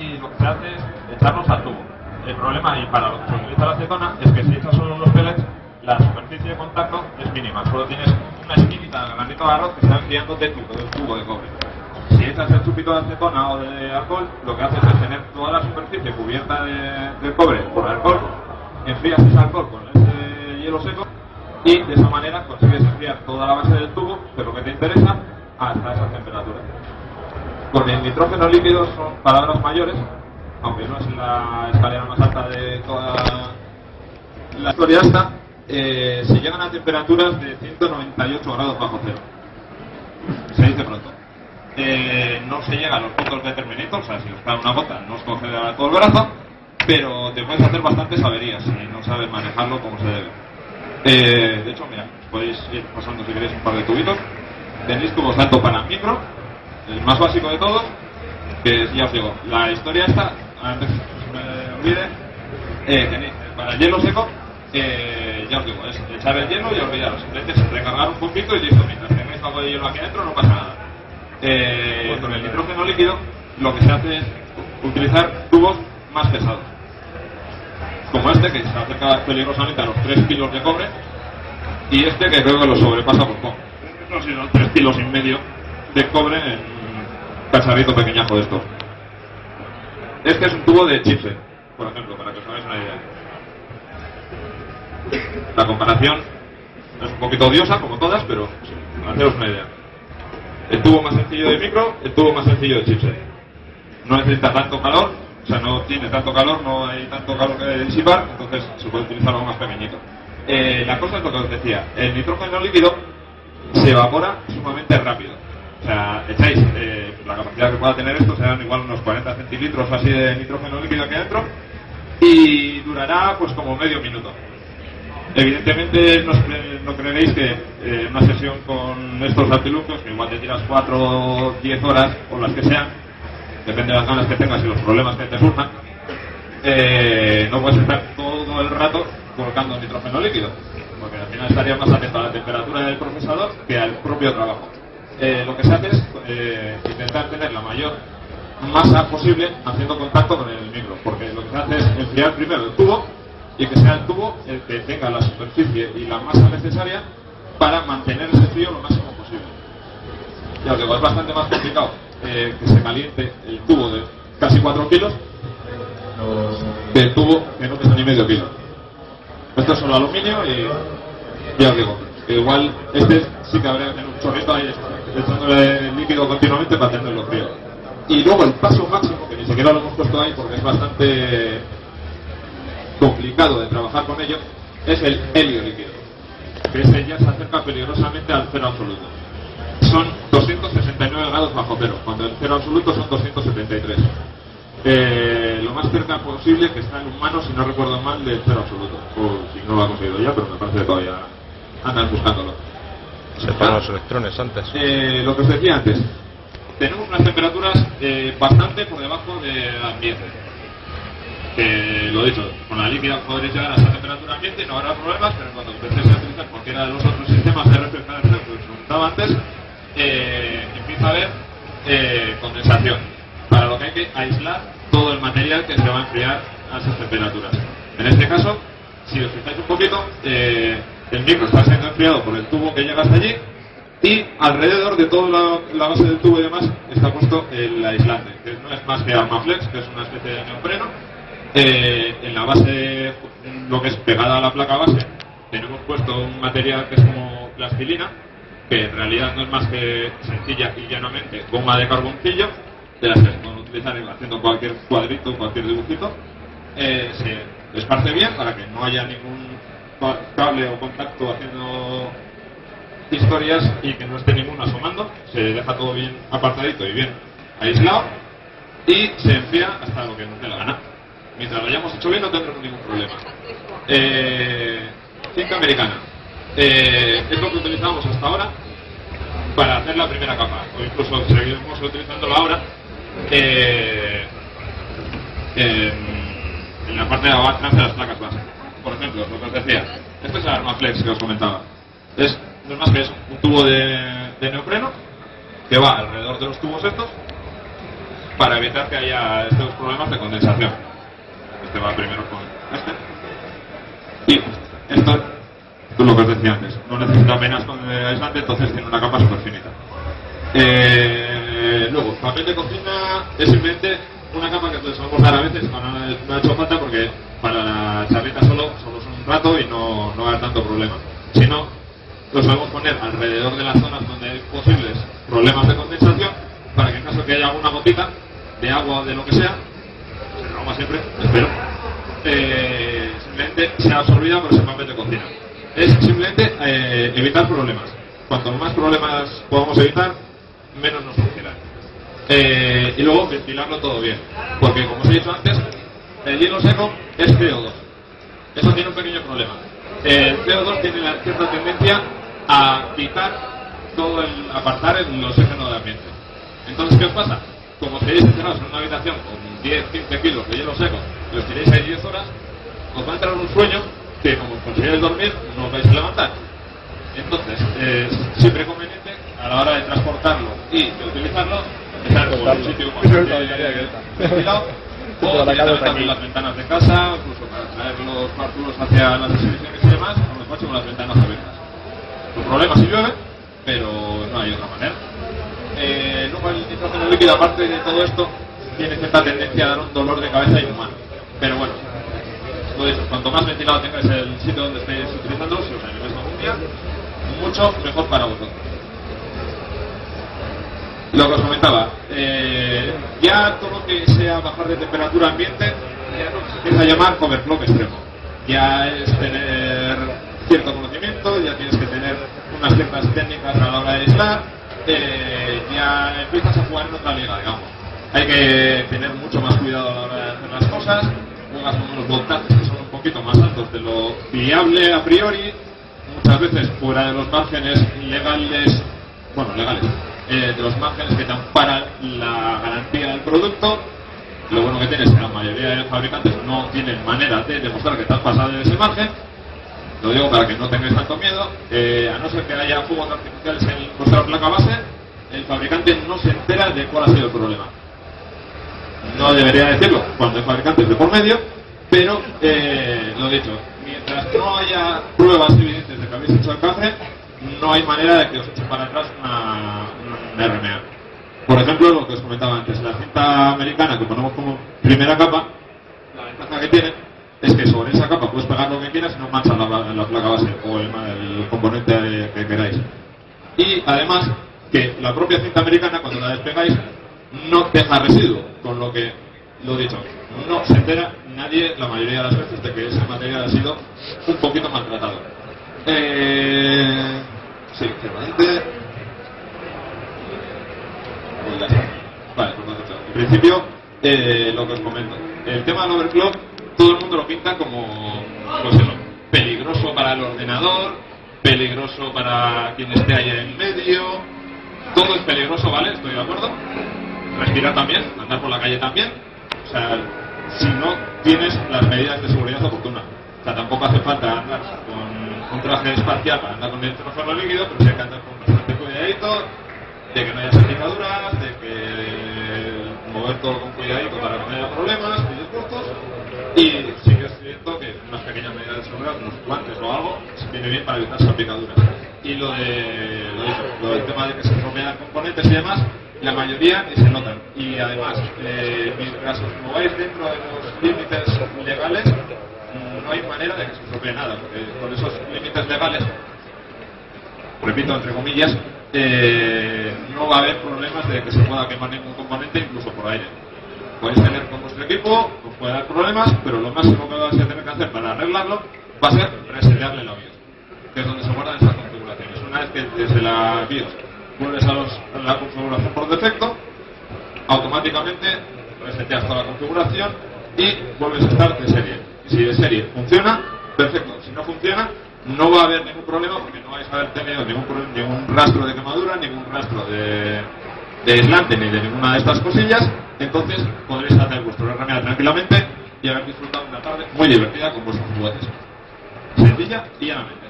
y lo que se hace es echarlos al tubo. El problema, y para lo que se utiliza la acetona, es que si echas solo los pellets, la superficie de contacto es mínima, solo tienes una esquinita de granito de arroz que se va enfriando dentro del tubo de cobre. Si echas el chupito de acetona o de alcohol, lo que haces es tener toda la superficie cubierta de cobre por alcohol, enfrías ese alcohol con ese hielo seco y de esa manera consigues enfriar toda la base del tubo, que es lo que te interesa, hasta esa temperatura. Con el nitrógeno líquido son palabras mayores, aunque no es la escalera más alta de toda la historia esta, se llegan a temperaturas de 198 grados bajo cero. Se dice pronto. No se llega a los puntos de Terminator, o sea, si os cae una gota no os coge todo el brazo, pero te puedes hacer bastantes averías si no sabes manejarlo como se debe. De hecho, mira, podéis ir pasando si queréis un par de tubitos. Tenéis tubos alto para micro, el más básico de todos, que ya os digo, la historia esta, antes que se me olvide, tenéis para el hielo seco, ya os digo, es echar el hielo y olvidaros, simplemente es recargar un poquito y listo, mientras tengáis algo de hielo aquí adentro no pasa nada. Con el nitrógeno líquido lo que se hace es utilizar tubos más pesados, como este, que se acerca peligrosamente a los 3 kilos de cobre, y este que creo que lo sobrepasa por poco. Estos son 3 kilos y medio de cobre en un cacharrito pequeñajo de estos. Este es un tubo de chipset, por ejemplo, para que os hagáis una idea. La comparación es un poquito odiosa, como todas, pero sí, para haceros una idea. El tubo más sencillo de micro, el tubo más sencillo de chipset. No necesita tanto calor, o sea, no tiene tanto calor, no hay tanto calor que disipar, entonces se puede utilizar algo más pequeñito. La cosa es lo que os decía, el nitrógeno líquido se evapora sumamente rápido. O sea, echáis la capacidad que pueda tener esto, serán igual unos 40 centilitros así de nitrógeno líquido aquí adentro, y durará pues como medio minuto. Evidentemente no creeréis que una sesión con estos artilugios, que igual te tiras 4 o 10 horas o las que sean, depende de las ganas que tengas y los problemas que te surjan, no puedes estar todo el rato colocando nitrógeno líquido, porque al final estarías más atento a la temperatura del procesador que al propio trabajo. Lo que se hace es intentar tener la mayor masa posible haciendo contacto con el micro, porque lo que se hace es enfriar primero el tubo y que sea el tubo el que tenga la superficie y la masa necesaria para mantener ese frío lo máximo posible. Ya os digo, es bastante más complicado que se caliente el tubo de casi 4 kilos que el tubo que no pesa ni medio kilo. Esto es solo aluminio y ya os digo, que igual este sí que habría que tener un chorrito ahí echándole líquido continuamente para tenerlo frío. Y luego el paso máximo, que ni siquiera lo hemos puesto ahí porque es bastante complicado de trabajar con ello, es el helio líquido, que ese ya se acerca peligrosamente al cero absoluto. Son 269 grados bajo cero, cuando el cero absoluto son 273. Lo más cerca posible que está en humanos, si no recuerdo mal, del cero absoluto, o si no lo ha conseguido ya, pero me parece que todavía andan buscándolo. Se ponen los electrones antes. Lo que os decía antes, tenemos unas temperaturas bastante por debajo del ambiente. Que lo dicho, con la líquida podréis llegar a esa temperatura ambiente y no habrá problemas, pero cuando empecéis a utilizar cualquiera de los otros sistemas de refrigeración que os comentaba antes, empieza a haber condensación, para lo que hay que aislar todo el material que se va a enfriar a esas temperaturas. En este caso, si os fijáis un poquito, el micro está siendo enfriado por el tubo que llega hasta allí, y alrededor de toda la base del tubo y demás está puesto el aislante, que no es más que Armaflex, que es una especie de neopreno. En la base, lo que es pegada a la placa base, tenemos puesto un material que es como plastilina, que en realidad no es más que sencilla y llanamente goma de carboncillo, de las que se pueden utilizar haciendo cualquier cuadrito, cualquier dibujito. Se esparce bien para que no haya ningún cable o contacto haciendo historias y que no esté ninguno asomando. Se deja todo bien apartadito y bien aislado y se enfría hasta lo que nos dé la gana. Mientras lo hayamos hecho bien no tendremos ningún problema. Cinta americana. Es lo que utilizamos hasta ahora para hacer la primera capa, o incluso seguimos utilizándolo ahora en la parte de abajo de las placas base. Por ejemplo, lo que os decía, este es el Armaflex que os comentaba. No es más que es un tubo de neopreno que va alrededor de los tubos estos, para evitar que haya estos problemas de condensación. Este va primero con este. Y esto es lo que os decía antes, no necesita apenas aislante, entonces tiene una capa súper finita. Luego, papel de cocina es simplemente una capa que solemos dar a veces, no ha hecho falta porque para la charlita solo es un rato y no va a haber tanto problema. Si no, lo solemos poner alrededor de las zonas donde hay posibles problemas de condensación, para que en caso que haya alguna gotita de agua o de lo que sea, se trauma siempre, espero, simplemente sea absorbida por ese papel de cocina. Es simplemente evitar problemas. Cuanto más problemas podamos evitar, menos nos funcionan. Y luego ventilarlo todo bien, porque como os he dicho antes, el hielo seco es CO2. Eso tiene un pequeño problema. El CO2 tiene cierta tendencia a quitar apartar el oxígeno del ambiente. Entonces, ¿qué os pasa? Como estaréis encerrados en una habitación con 10-15 kilos de hielo seco y os tiréis ahí 10 horas, os va a entrar un sueño que, como consigáis dormir, no os vais a levantar. Entonces, es siempre conveniente a la hora de transportarlo y de utilizarlo, estar en un sitio ventilado, o directamente abrir las ventanas de casa, incluso para traer los pártulos hacia las exhibiciones y demás, con los coches con las ventanas abiertas. El problema si llueve, pero no hay otra manera. Luego el nitrógeno líquido, aparte de todo esto, tiene cierta tendencia a dar un dolor de cabeza inhumano. Pero bueno, lo dicho, cuanto más ventilado tengáis el sitio donde estéis utilizándolo, si os animáis algún día, mucho mejor para vosotros. Lo que os comentaba, ya todo lo que sea bajar de temperatura ambiente, ya no se empieza a llamar overclock extremo. Ya es tener cierto conocimiento, ya tienes que tener unas ciertas técnicas a la hora de aislar, ya empiezas a jugar en otra liga, digamos. Hay que tener mucho más cuidado a la hora de hacer las cosas, juegas con unos voltajes que son un poquito más altos de lo viable a priori, muchas veces fuera de los márgenes legales, de los márgenes que te amparan la garantía del producto. Lo bueno que tienes es que la mayoría de fabricantes no tienen manera de demostrar que te has pasado de ese margen. Lo digo para que no tengáis tanto miedo, a no ser que haya fuegos artificiales en vuestra placa base, el fabricante no se entera de cuál ha sido el problema. No debería decirlo cuando hay fabricantes de por medio, pero lo dicho, mientras no haya pruebas evidentes de que habéis hecho el café, no hay manera de que os echen para atrás una RMA. Por ejemplo, lo que os comentaba antes, la cinta americana que ponemos como primera capa, la ventaja que tiene es que sobre esa capa puedes pegar lo que quieras y no manchas la placa base o el componente que queráis. Y además, que la propia cinta americana, cuando la despegáis, no deja residuo, con lo que, lo dicho, no se entera nadie la mayoría de las veces de que ese material ha sido un poquito maltratado. Sí, ciertamente. Vale, en principio, lo que os comento, el tema del overclock, todo el mundo lo pinta como, pues eso, peligroso para el ordenador, peligroso para quien esté ahí en medio, todo es peligroso, ¿vale? Estoy de acuerdo. Respirar también, andar por la calle también, o sea, si no tienes las medidas de seguridad oportunas. O sea, tampoco hace falta andar con un traje espacial para andar con el nitrógeno líquido, pero sí hay que andar con bastante cuidadito, de que no haya salpicaduras, de que mover todo con cuidadito para que no haya problemas ni disgustos. Y sí que es cierto que unas pequeñas medidas de seguridad, unos guantes o algo, se viene bien para evitar salpicaduras. Y lo del tema de que se rodean componentes y demás, la mayoría ni se notan. Y además, mientras os mováis dentro de los límites legales, no hay manera de que se estropee nada, porque con esos límites legales, repito, entre comillas, no va a haber problemas de que se pueda quemar ningún componente, incluso por aire. Podéis tener con vuestro equipo, os puede dar problemas, pero lo máximo que vais a tener que hacer para arreglarlo va a ser resetearle la BIOS, que es donde se guardan estas configuraciones. Una vez que desde la BIOS vuelves a la configuración por defecto, automáticamente reseteas toda la configuración y vuelves a estar de serie. Y si de serie funciona, perfecto. Si no funciona, no va a haber ningún problema porque no vais a haber tenido ningún rastro de quemadura, ningún rastro de aislante ni de ninguna de estas cosillas. Entonces podréis hacer vuestro RMA tranquilamente y haber disfrutado de una tarde muy divertida con vuestros juguetes. Sencilla y llanamente.